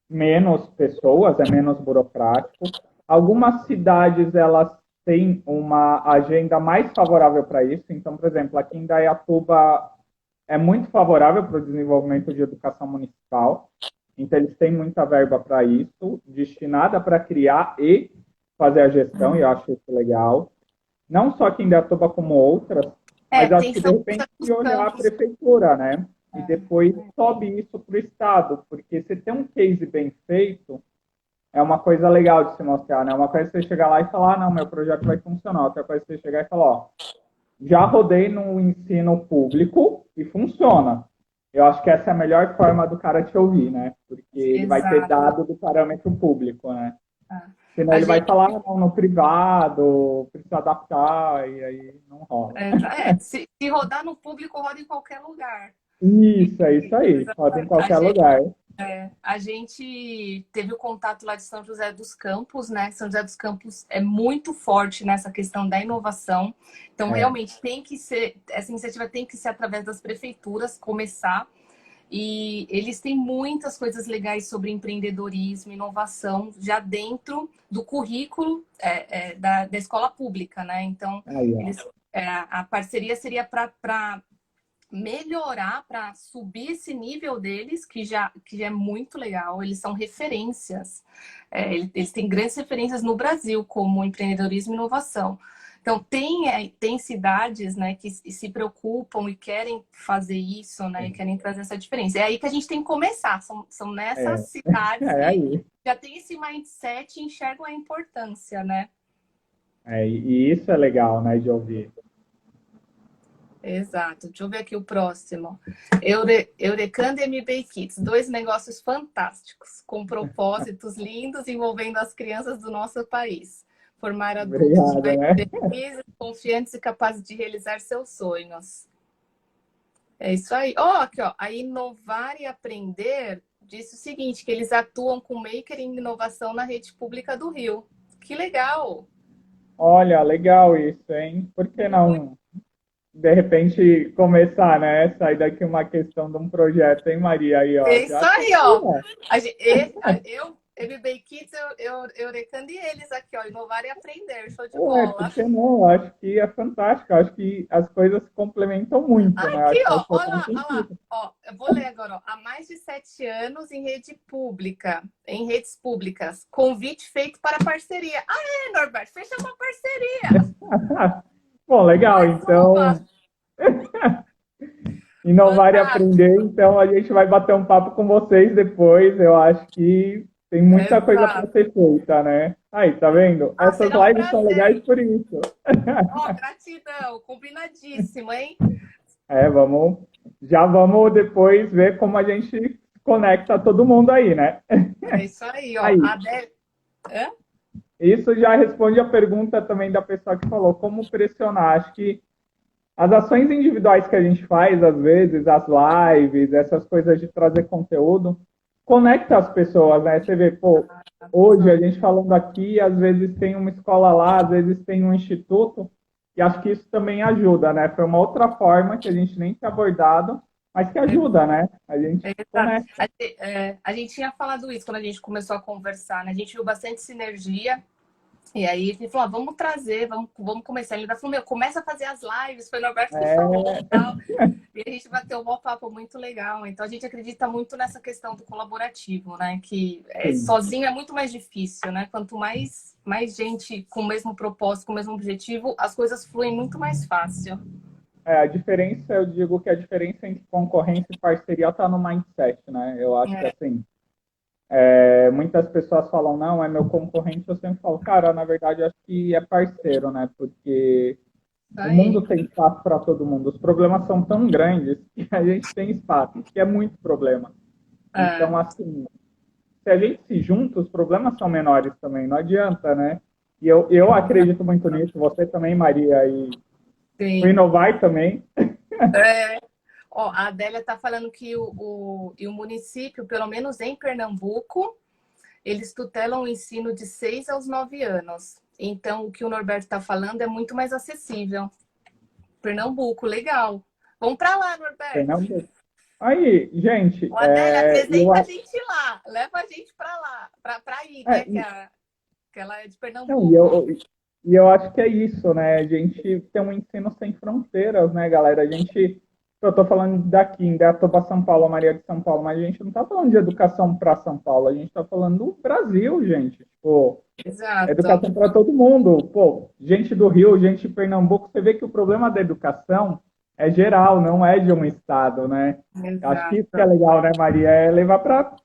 menos pessoas, é menos burocrático. Algumas cidades elas têm uma agenda mais favorável para isso. Então, por exemplo, aqui em Dayatuba é muito favorável para o desenvolvimento de educação municipal. Então, eles têm muita verba para isso, destinada para criar e fazer a gestão, e eu acho isso legal. Não só aqui em Indaiatuba, como outras, mas acho que, de Tem São José repente, dos se olhar a Campos. prefeitura, né? E depois sobe isso para o Estado, porque se tem um case bem feito, é uma coisa legal de se mostrar, né? Uma coisa é você chegar lá e falar, ah, não, meu projeto vai funcionar. Outra coisa é você chegar e falar, ó, já rodei no ensino público e funciona. Eu acho que essa é a melhor forma do cara te ouvir, né? Porque ele vai ter Exato. dado do parâmetro público, né? Ah, Senão A ele vai gente, falar, ah, não, no privado, precisa adaptar, e aí não rola. se rodar no público, roda em qualquer lugar. É isso aí. Roda em A qualquer gente, lugar. a gente teve o contato lá de São José dos Campos, né? São José dos Campos é muito forte nessa questão da inovação. Então, É, realmente, tem que ser, essa iniciativa tem que ser através das prefeituras, começar. E eles têm muitas coisas legais sobre empreendedorismo, inovação, já dentro do currículo da escola pública, né? Então, aí, ó. eles, a parceria seria para melhorar, para subir esse nível deles, que já é muito legal. Eles são referências. Eles têm grandes referências no Brasil, como empreendedorismo e inovação. Então, tem cidades, né, que se preocupam e querem fazer isso, né, e querem trazer essa diferença. É aí que a gente tem que começar. São nessas É, cidades é que aí. já tem esse mindset e enxergam a importância, né? E isso é legal, né, de ouvir. Exato. Deixa eu ver aqui o próximo. Eurecando e MB Kids, dois negócios fantásticos, com propósitos lindos envolvendo as crianças do nosso país. Formar adultos Obrigado, mais né? felizes, confiantes e capazes de realizar seus sonhos. É isso aí. Ó, aqui, ó. A Inovar e Aprender disse o seguinte, que eles atuam com maker em inovação na rede pública do Rio. Que legal! Olha, legal isso, hein? Por que Muito. não, de repente, começar, né? Sair daqui uma questão de um projeto, hein, Maria? Aí, ó, É isso já tá aí, aí, ó. ó. Eu, MB Kids, Eurecando e eles aqui, ó. Inovar e aprender. Show de Ué, por bola. que não? Eu acho que é fantástico. Eu acho que as coisas se complementam muito, né? Eu Aqui, acho que faz ó. total Olha lá. sentido. Ó, eu vou ler agora, ó. Há mais de 7 anos em rede pública, em redes públicas. Convite feito para parceria. Ah, Norberto, fecha uma parceria. Bom, legal. Mais uma. Então, inovar e Fantástico. aprender. Então, a gente vai bater um papo com vocês depois. Eu acho que tem muita coisa para Exato. ser feita, né? Aí, tá vendo? Ah, Essas será um lives são legais prazer. por isso. Ó, gratidão. Combinadíssimo, hein? Vamos, já vamos depois ver como a gente conecta todo mundo aí, né? É isso aí, ó. Aí, A Adele... Hã? isso já responde a pergunta também da pessoa que falou como pressionar. Acho que as ações individuais que a gente faz, às vezes, as lives, essas coisas de trazer conteúdo, conecta as pessoas, né? Você vê, pô, hoje a gente falando aqui, às vezes tem uma escola lá, às vezes tem um instituto, e acho que isso também ajuda, né? Foi uma outra forma que a gente nem tinha abordado, mas que ajuda, né? A gente Exato. conecta. A gente tinha falado isso quando a gente começou a conversar, né? A gente viu bastante sinergia. E aí ele falou, ah, vamos trazer, vamos começar. Ele ainda falou, meu, começa a fazer as lives, foi o Norberto que falou É, tal. E a gente bateu um papo muito legal. Então a gente acredita muito nessa questão do colaborativo, né? Que sim. sozinho é muito mais difícil, né? Quanto mais gente com o mesmo propósito, com o mesmo objetivo, as coisas fluem muito mais fácil. A diferença, eu digo que a diferença entre concorrência e parceria está no mindset, né? Eu acho que É, assim, muitas pessoas falam, não, é meu concorrente, eu sempre falo, cara, na verdade, acho que é parceiro, né? Porque isso o aí. mundo tem espaço para todo mundo. Os problemas são tão grandes que a gente tem espaço, que é muito problema. É, Então, assim, se a gente se junta, os problemas são menores também, não adianta, né? E eu acredito muito nisso, você também, Maria, e o sim. Inovar também. É, ó, a Adélia está falando que o município, pelo menos em Pernambuco, eles tutelam o ensino de 6 aos 9 anos. Então, o que o Norberto está falando é muito mais acessível. Pernambuco, legal. Vamos para lá, Norberto. Pernambuco. Aí, gente, O Adélia, eu, apresenta a gente lá. Leva a gente para lá, para ir, né? é, Que ela é de não, Pernambuco. e eu acho que é isso, né? A gente tem um ensino sem fronteiras, né, galera? A gente Eu estou falando daqui, em Indaiatuba, São Paulo, Maria de São Paulo, mas a gente não está falando de educação para São Paulo, a gente está falando do Brasil, gente. Tipo, Exato, educação para todo mundo. Pô, gente do Rio, gente de Pernambuco, você vê que o problema da educação é geral, não é de um estado, né? Eu acho que isso que é exato, legal, né, Maria? É levar para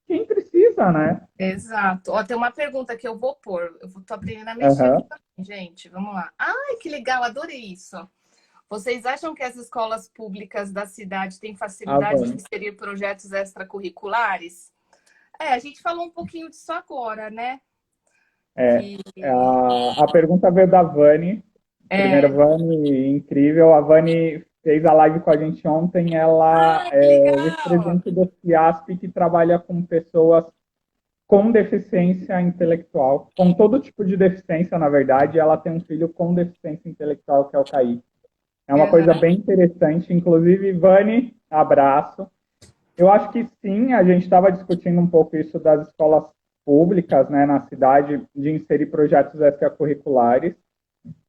quem precisa, né? exato. Ó, tem uma pergunta que eu vou pôr. Tô aprendendo a mexer aqui Aham. também, gente. Vamos lá. Ai, que legal, adorei isso. Vocês acham que as escolas públicas da cidade têm A facilidade de Vani. inserir projetos extracurriculares? É, a gente falou um pouquinho disso agora, né? É, Que a pergunta veio da Vani. Primeiro, é. Vani, incrível. A Vani fez a live com a gente ontem. Ela Ah, que é legal! vice-presidente do FIASP, que trabalha com pessoas com deficiência intelectual, com todo tipo de deficiência, na verdade. Ela tem um filho com deficiência intelectual, que é o Kaique. É uma coisa Aham. bem interessante. Inclusive, Vani, abraço. Eu acho que sim, a gente estava discutindo um pouco isso das escolas públicas, né, na cidade, de inserir projetos extracurriculares.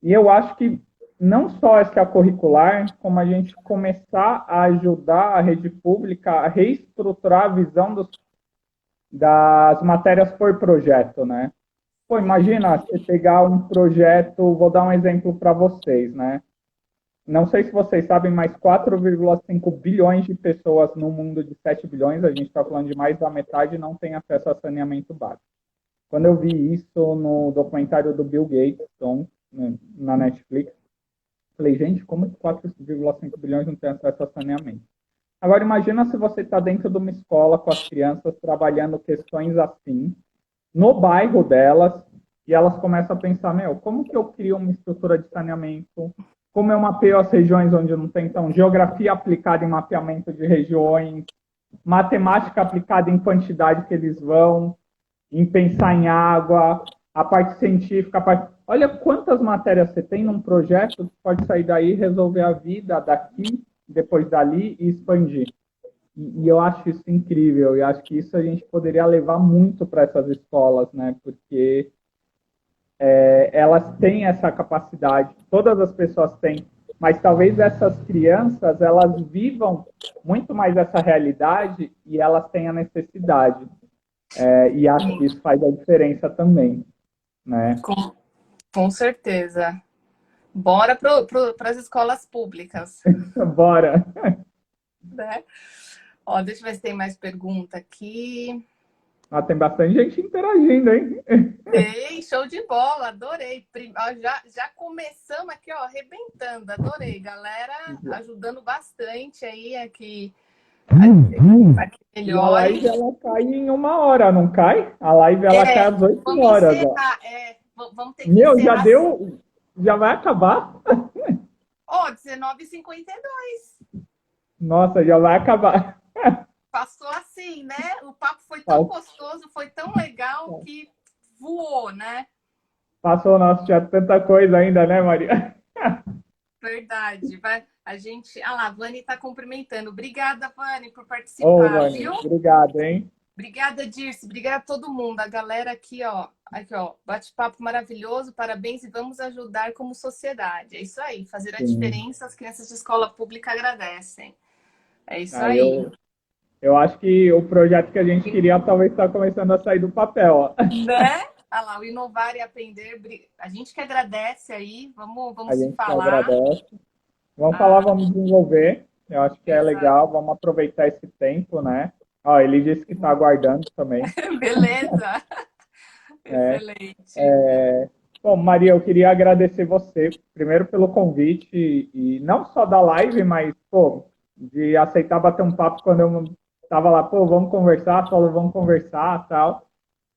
E eu acho que não só extracurricular, como a gente começar a ajudar a rede pública a reestruturar a visão das matérias por projeto, né? Pô, Sim. imagina você pegar um projeto, vou dar um exemplo para vocês, né? Não sei se vocês sabem, mas 4,5 bilhões de pessoas no mundo de 7 bilhões, a gente está falando de mais da metade, não tem acesso a saneamento básico. Quando eu vi isso no documentário do Bill Gates, na Netflix, falei, gente, como que 4,5 bilhões não tem acesso a saneamento? Agora, imagina se você está dentro de uma escola com as crianças trabalhando questões assim, no bairro delas, e elas começam a pensar, meu, como que eu crio uma estrutura de saneamento? Como eu mapeio as regiões onde não tem? Então, geografia aplicada em mapeamento de regiões, matemática aplicada em quantidade que eles vão, em pensar em água, a parte científica, a parte... Olha quantas matérias você tem num projeto que pode sair daí, resolver a vida daqui, depois dali e expandir. E eu acho isso incrível, e acho que isso a gente poderia levar muito para essas escolas, né? Porque elas têm essa capacidade, todas as pessoas têm, mas talvez essas crianças elas vivam muito mais essa realidade e elas têm a necessidade. E acho que isso faz a diferença também, né? Com, com certeza. Bora para as escolas públicas, Bora! né? Ó, deixa eu ver se tem mais pergunta aqui. Ah, tem bastante gente interagindo, hein? Tem, show de bola, adorei. Ó, já começamos aqui, ó, arrebentando, adorei. Galera ajudando bastante aí aqui, aqui E a live melhores. ela cai em 1 hora, não cai? A live ela cai É, às 8 vamos horas, ó. encerrar, vamos ter que Meu, já encerrar. deu, já vai acabar? Ó, 19h52. Nossa, já vai acabar. Passou assim, né? O papo foi tão gostoso, foi tão legal que voou, né? Passou, nossa, tinha tanta coisa ainda, né, Maria? Verdade. Vai, a gente. Ah lá, a Vani está cumprimentando. Obrigada, Vani, por Ô, participar, Vani, viu? obrigado, hein? Obrigada, Dirce. Obrigada a todo mundo. A galera aqui, ó. Aqui, ó. Bate-papo maravilhoso. Parabéns e vamos ajudar como sociedade. É isso aí. Fazer a Sim. diferença. As crianças de escola pública agradecem. É isso Aí aí. eu acho que o projeto que a gente queria talvez está começando a sair do papel, ó. Né? Olha lá, o inovar e aprender. A gente que agradece aí. A Vamos se gente que falar. agradece. Vamos falar, Ah, vamos desenvolver. Eu acho que é exato. legal, vamos aproveitar esse tempo, né? Ó, ele disse que está aguardando também. Beleza. Né? Excelente. Bom, Maria, eu queria agradecer você, primeiro pelo convite, e não só da live, mas, pô, de aceitar bater um papo quando eu estava lá, pô, vamos conversar, falou, vamos conversar, tal.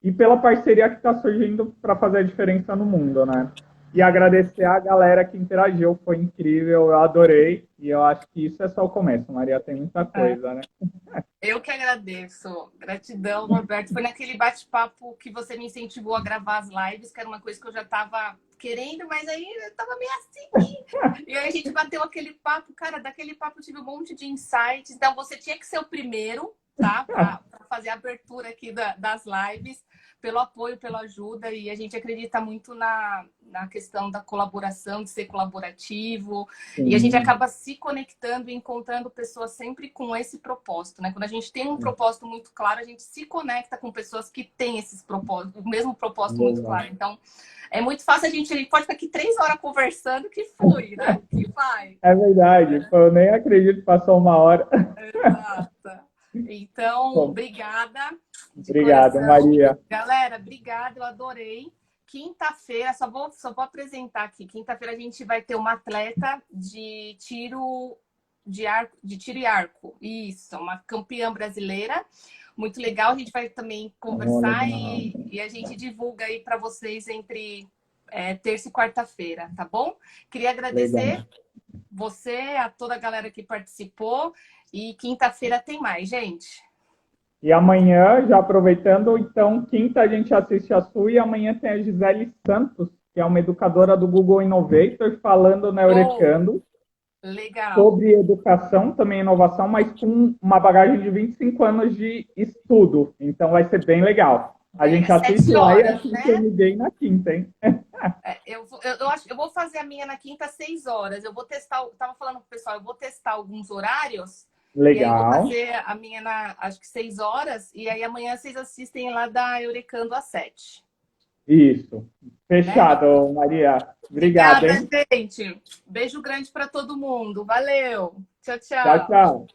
E pela parceria que está surgindo para fazer a diferença no mundo, né? E agradecer a galera que interagiu, foi incrível, eu adorei, e eu acho que isso é só o começo, Maria, tem muita coisa, né? Eu que agradeço. Gratidão, Norberto. Foi naquele bate-papo que você me incentivou a gravar as lives, que era uma coisa que eu já estava querendo, mas aí eu estava meio assim. E aí a gente bateu aquele papo, cara, daquele papo eu tive um monte de insights. Então você tinha que ser o primeiro, tá? Para fazer a abertura aqui das lives, pelo apoio, pela ajuda, e a gente acredita muito na questão da colaboração, de ser colaborativo, e a gente Sim. acaba se conectando e encontrando pessoas sempre com esse propósito, né? Quando a gente tem um propósito muito claro, a gente se conecta com pessoas que têm esses propósitos, o mesmo propósito muito Legal. claro. Então, é muito fácil, a gente pode ficar aqui 3 horas conversando que flui, né? Que vai. É verdade, pô, eu nem acredito que passou uma hora. Exato. Então, Bom, obrigada de obrigado, coração. Maria. Galera, obrigada, eu adorei. Quinta-feira, só vou apresentar aqui. Quinta-feira a gente vai ter uma atleta de tiro de arco, de tiro e arco. Isso, uma campeã brasileira. Muito legal. A gente vai também Oh, conversar legal. e a gente divulga aí para vocês entre terça e quarta-feira, tá bom? Queria agradecer Legal. você, a toda a galera que participou. E quinta-feira tem mais, gente. E amanhã, já aproveitando, então, quinta a gente assiste a sua e amanhã tem a Gisele Santos, que é uma educadora do Google Innovator, falando na Oh, Eurecando legal. sobre educação, também inovação, mas com uma bagagem de 25 anos de estudo. Então vai ser bem legal. A gente Às assiste sete lá e horas, assiste né? MD na quinta, hein? Eu vou fazer a minha na quinta às 6 horas. Eu vou testar, eu tava falando pro pessoal, eu vou testar alguns horários e aí vou Legal. fazer a minha na, acho que 6 horas, e aí amanhã vocês assistem lá da Eurecando às 7, Isso. né? Fechado, Maria. Obrigado, Obrigada, hein? gente. Beijo grande para todo mundo. Valeu. Tchau, Tchau, tchau. tchau.